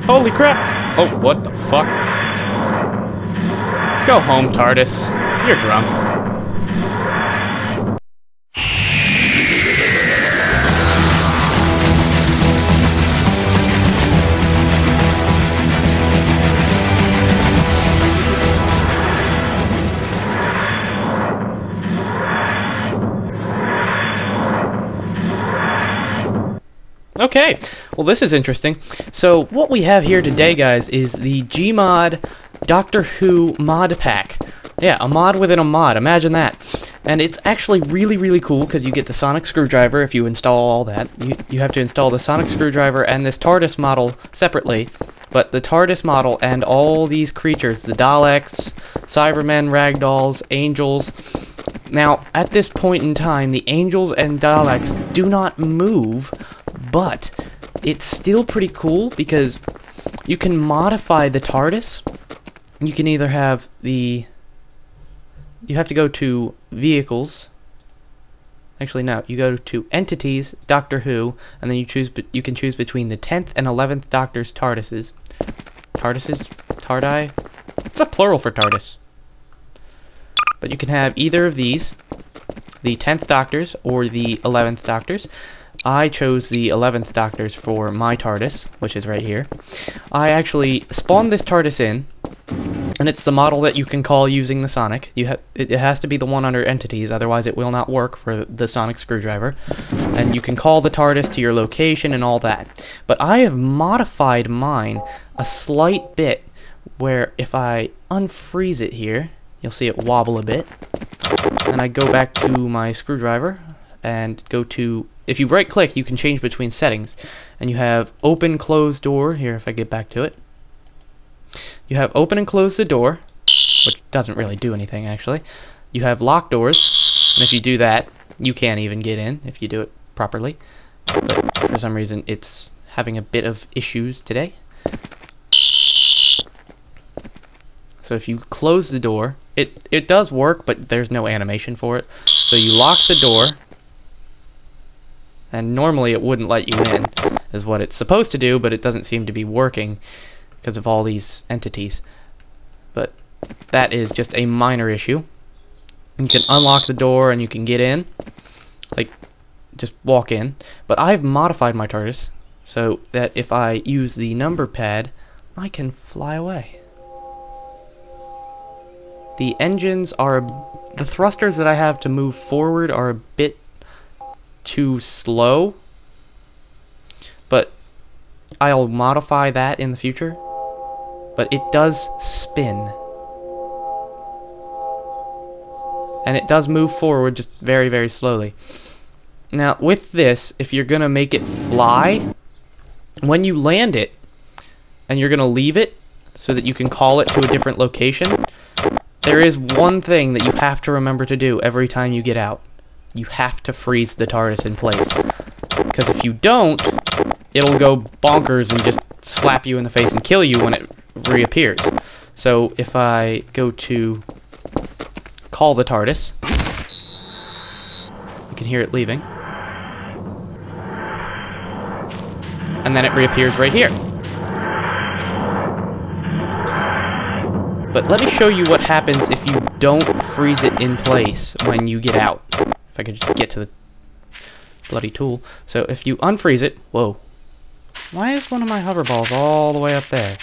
Holy crap! Oh, what the fuck? Go home, TARDIS. You're drunk. Okay, well this is interesting. So what we have here today, guys, is the Gmod Doctor Who mod pack. Yeah, a mod within a mod, imagine that. And it's actually really, really cool because you get the sonic screwdriver if you install all that. You have to install the sonic screwdriver and this TARDIS model separately. But the TARDIS model and all these creatures, the Daleks, Cybermen, Ragdolls, Angels. Now, at this point in time, the Angels and Daleks do not move, but it's still pretty cool because you can modify the TARDIS. You can either have the... You have to go to Vehicles. Actually, no. You go to Entities, Doctor Who, and then you can choose between the 10th and 11th Doctor's TARDISes. TARDISes? Tardi? It's a plural for TARDIS. But you can have either of these, the 10th Doctors or the 11th Doctors. I chose the 11th Doctors for my TARDIS, which is right here. I actually spawned this TARDIS in, and it's the model that you can call using the Sonic. It has to be the one under Entities, otherwise it will not work for the Sonic screwdriver. And you can call the TARDIS to your location and all that. But I have modified mine a slight bit, where if I unfreeze it here, you'll see it wobble a bit. And I go back to my screwdriver and go to... If you right-click, you can change between settings. And you have open, close door. Here, if I get back to it. You have open and close the door, which doesn't really do anything, actually. You have lock doors, and if you do that, you can't even get in if you do it properly. But for some reason, it's having a bit of issues today. So if you close the door, it does work, but there's no animation for it. So you lock the door, and normally it wouldn't let you in, is what it's supposed to do, but it doesn't seem to be working because of all these entities. But that is just a minor issue. You can unlock the door and you can get in, like just walk in. But I've modified my TARDIS so that if I use the number pad, I can fly away. The engines are... The thrusters that I have to move forward are a bit too slow, but I'll modify that in the future. But it does spin, and it does move forward just very, very slowly. Now with this, if you're gonna make it fly, when you land it and you're gonna leave it so that you can call it to a different location, there is one thing that you have to remember to do every time you get out. You have to freeze the TARDIS in place. Because if you don't, it'll go bonkers and just slap you in the face and kill you when it reappears. So if I go to call the TARDIS, you can hear it leaving. And then it reappears right here. But let me show you what happens if you don't freeze it in place when you get out. If I could just get to the bloody tool. So if you unfreeze it... Whoa. Why is one of my hover balls all the way up there?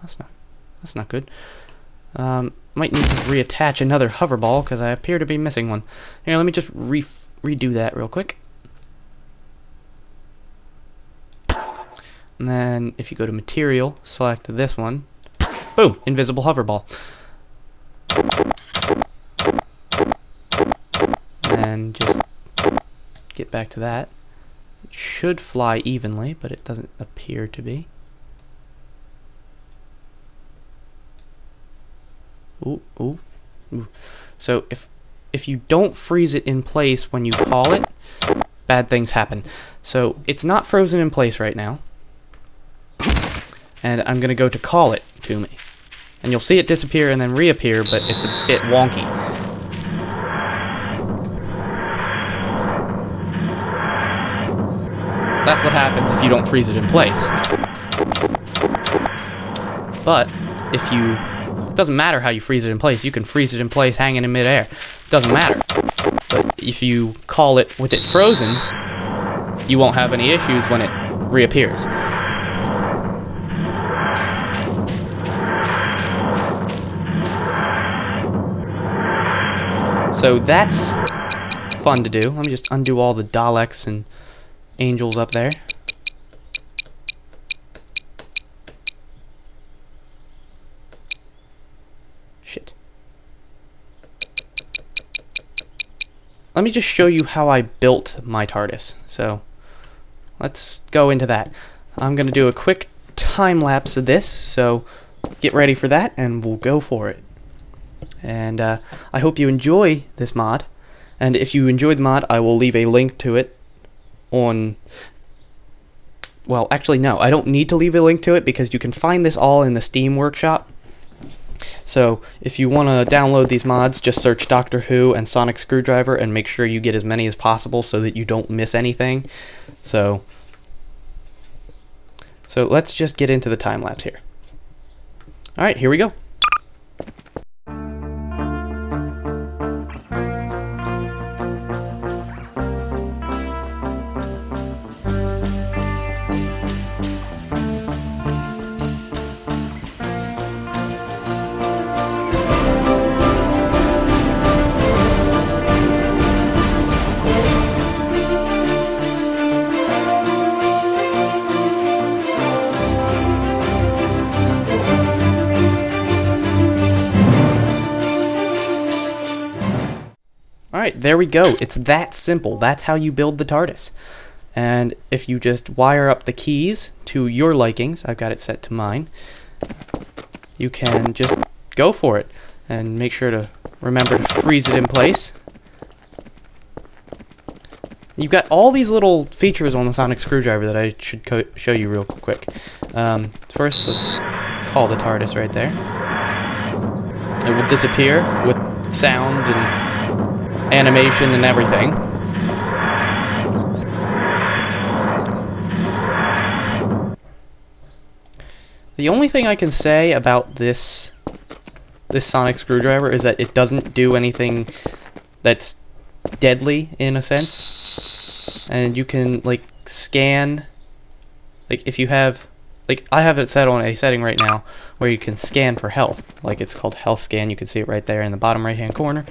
That's not good. Might need to reattach another hover ball because I appear to be missing one. Here, let me just redo that real quick. And then if you go to Material, select this one. Boom! Invisible hover ball. And just get back to that. It should fly evenly, but it doesn't appear to be. Ooh, ooh, ooh. So if you don't freeze it in place when you call it, bad things happen. So it's not frozen in place right now. And I'm gonna go to call it to me. And you'll see it disappear and then reappear, but it's a bit wonky. That's what happens if you don't freeze it in place. But if you... It doesn't matter how you freeze it in place. You can freeze it in place hanging in midair. It doesn't matter. But if you call it with it frozen, you won't have any issues when it reappears. So that's fun to do. Let me just undo all the Daleks and angels up there. Shit. Let me just show you how I built my TARDIS. So let's go into that. I'm going to do a quick time lapse of this, so get ready for that and we'll go for it. And I hope you enjoy this mod, and if you enjoy the mod, I will leave a link to it on... Well, actually no, I don't need to leave a link to it because you can find this all in the Steam Workshop. So if you want to download these mods, just search Doctor Who and Sonic Screwdriver and make sure you get as many as possible so that you don't miss anything. So let's just get into the time lapse here. Alright, here we go. Alright, there we go. It's that simple. That's how you build the TARDIS. And if you just wire up the keys to your likings, I've got it set to mine, you can just go for it. And make sure to remember to freeze it in place. You've got all these little features on the Sonic Screwdriver that I should show you real quick. First, let's call the TARDIS right there. It will disappear with sound and animation and everything. The only thing I can say about this Sonic Screwdriver is that it doesn't do anything that's deadly in a sense, and you can like scan, like if you have, like I have it set on a setting right now where you can scan for health, like it's called health scan. You can see it right there in the bottom right hand corner,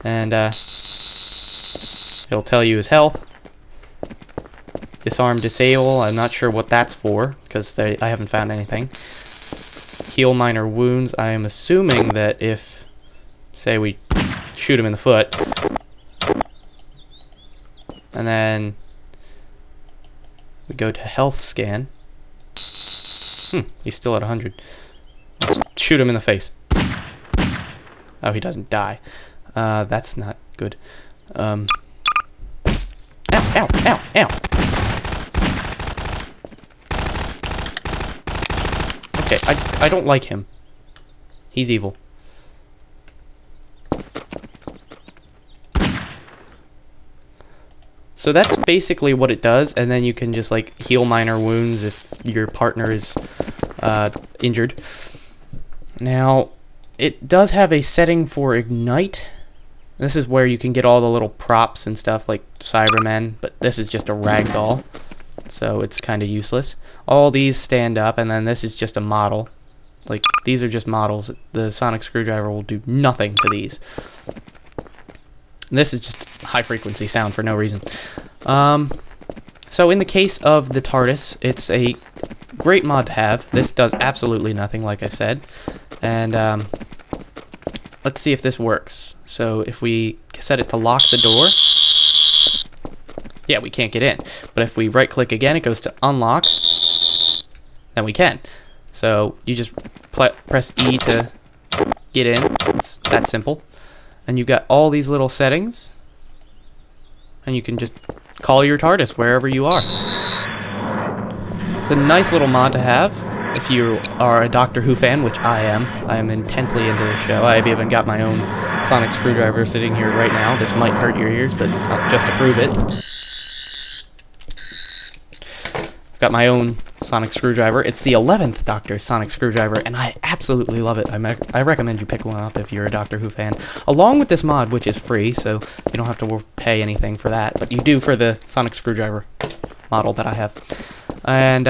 and it'll tell you his health. Disarm, disable, I'm not sure what that's for because I haven't found anything. Heal minor wounds, I am assuming that if, say we shoot him in the foot, and then we go to health scan. He's still at 100. Let's shoot him in the face. Oh, he doesn't die. That's not good. Ow, ow, ow, ow. Okay, I don't like him. He's evil. So that's basically what it does, and then you can just like heal minor wounds if your partner is injured. Now, it does have a setting for ignite. This is where you can get all the little props and stuff like Cybermen, but this is just a ragdoll, so it's kind of useless. All these stand up, and then this is just a model. Like, these are just models. The Sonic Screwdriver will do nothing to these. This is just high-frequency sound for no reason. So in the case of the TARDIS, it's a great mod to have. This does absolutely nothing, like I said. And let's see if this works. So if we set it to lock the door, yeah, we can't get in. But if we right-click again, it goes to unlock, then we can. So you just press E to get in. It's that simple. And you got all these little settings, and you can just call your TARDIS wherever you are. It's a nice little mod to have if you are a Doctor Who fan, which I am. I am intensely into this show. I've even got my own Sonic Screwdriver sitting here right now. This might hurt your ears, but just to prove it. got my own sonic screwdriver. It's the 11th Doctor's sonic screwdriver, and I absolutely love it. I recommend you pick one up if you're a Doctor Who fan, along with this mod, which is free, so you don't have to pay anything for that, but you do for the sonic screwdriver model that I have. And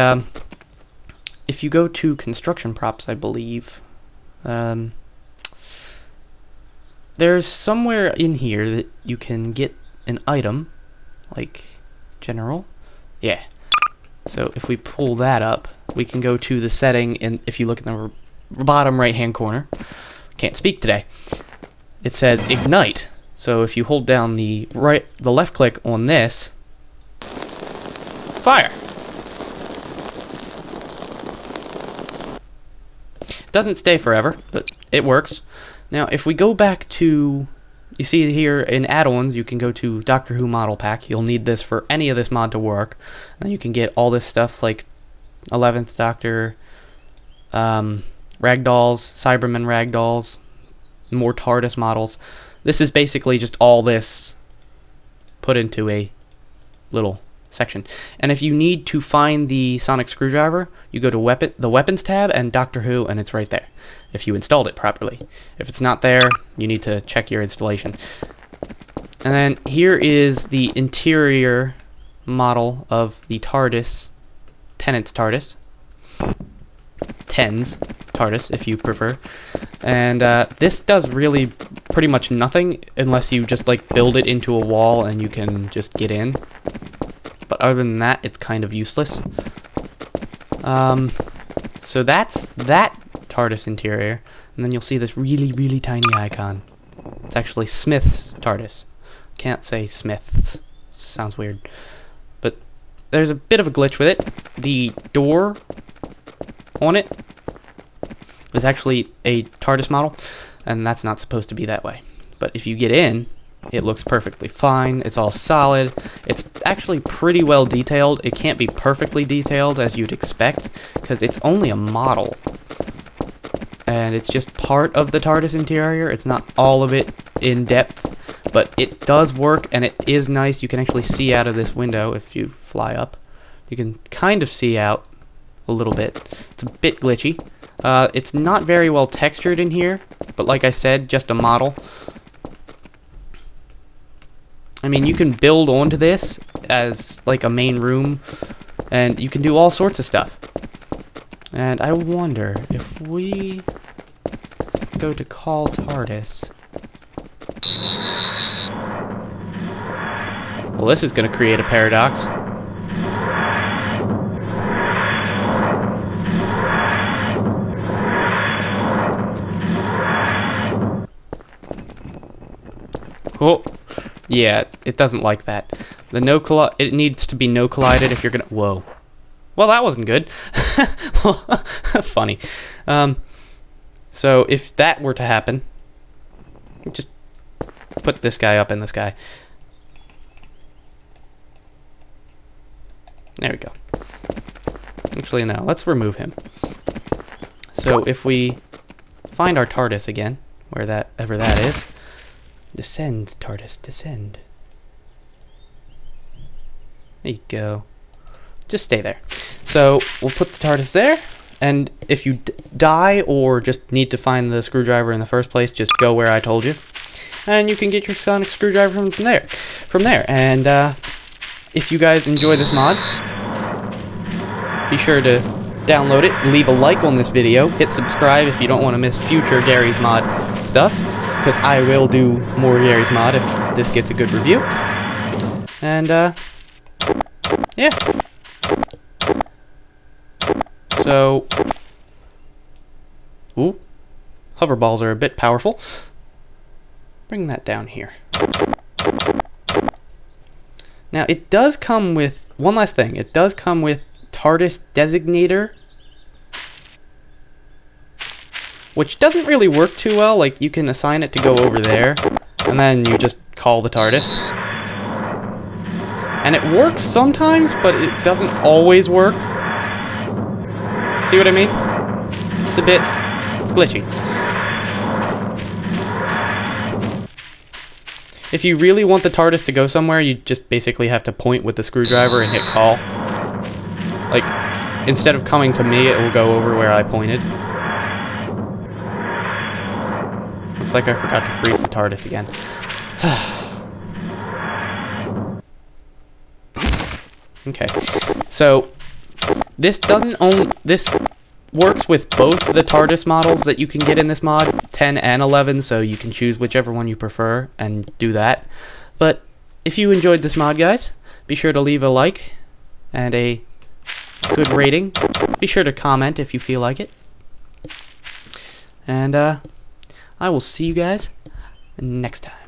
if you go to construction props, I believe, there's somewhere in here that you can get an item, like general. Yeah. So if we pull that up, we can go to the setting, and if you look in the bottom right-hand corner, can't speak today, it says ignite. So if you hold down the left click on this, fire. It doesn't stay forever, but it works. Now if we go back to, you see here in add-ons, you can go to Doctor Who Model Pack. You'll need this for any of this mod to work. And you can get all this stuff like 11th Doctor, ragdolls, Cybermen ragdolls, more TARDIS models. This is basically just all this put into a little section. And if you need to find the sonic screwdriver, you go to the weapons tab and Doctor Who, and it's right there if you installed it properly. If it's not there, you need to check your installation. And then here is the interior model of the TARDIS, Tennant's TARDIS, Ten's TARDIS if you prefer. And this does really pretty much nothing unless you just like build it into a wall and you can just get in. But other than that, it's kind of useless. So that's that TARDIS interior, and then you'll see this really, really tiny icon. It's actually Smith's TARDIS. Can't say Smith's. Sounds weird. But there's a bit of a glitch with it. The door on it is actually a TARDIS model, and that's not supposed to be that way. But if you get in, it looks perfectly fine. It's all solid. It's actually pretty well detailed. It can't be perfectly detailed as you'd expect because it's only a model. And it's just part of the TARDIS interior. It's not all of it in depth, but it does work and it is nice. You can actually see out of this window if you fly up. You can kind of see out a little bit. It's a bit glitchy. It's not very well textured in here, but like I said, just a model. I mean, you can build onto this as like a main room, and you can do all sorts of stuff. And I wonder if we go to call TARDIS. Well, this is going to create a paradox. Oh. Yeah, it doesn't like that. The it needs to be no collided if you're gonna. Whoa. Well, that wasn't good. Funny. So if that were to happen, just put this guy up in the sky. There we go. Actually, no. Let's remove him. So if we find our TARDIS again, wherever that is. Descend, TARDIS, descend. There you go. Just stay there. So we'll put the TARDIS there, and if you die or just need to find the screwdriver in the first place, just go where I told you, and you can get your sonic screwdriver from there. And if you guys enjoy this mod, be sure to download it, leave a like on this video, hit subscribe if you don't want to miss future Garry's Mod stuff, because I will do more Garry's Mod if this gets a good review. And, yeah. So, ooh, hoverballs are a bit powerful. Bring that down here. Now, it does come with, one last thing, it does come with TARDIS Designator, which doesn't really work too well. Like, you can assign it to go over there, and then you just call the TARDIS. And it works sometimes, but it doesn't always work. See what I mean? It's a bit glitchy. If you really want the TARDIS to go somewhere, you just basically have to point with the screwdriver and hit call. Like, instead of coming to me, it will go over where I pointed. Looks like I forgot to freeze the TARDIS again. Okay, so this works with both the TARDIS models that you can get in this mod, 10 and 11, so you can choose whichever one you prefer and do that. But if you enjoyed this mod, guys, be sure to leave a like and a good rating. Be sure to comment if you feel like it. And I will see you guys next time.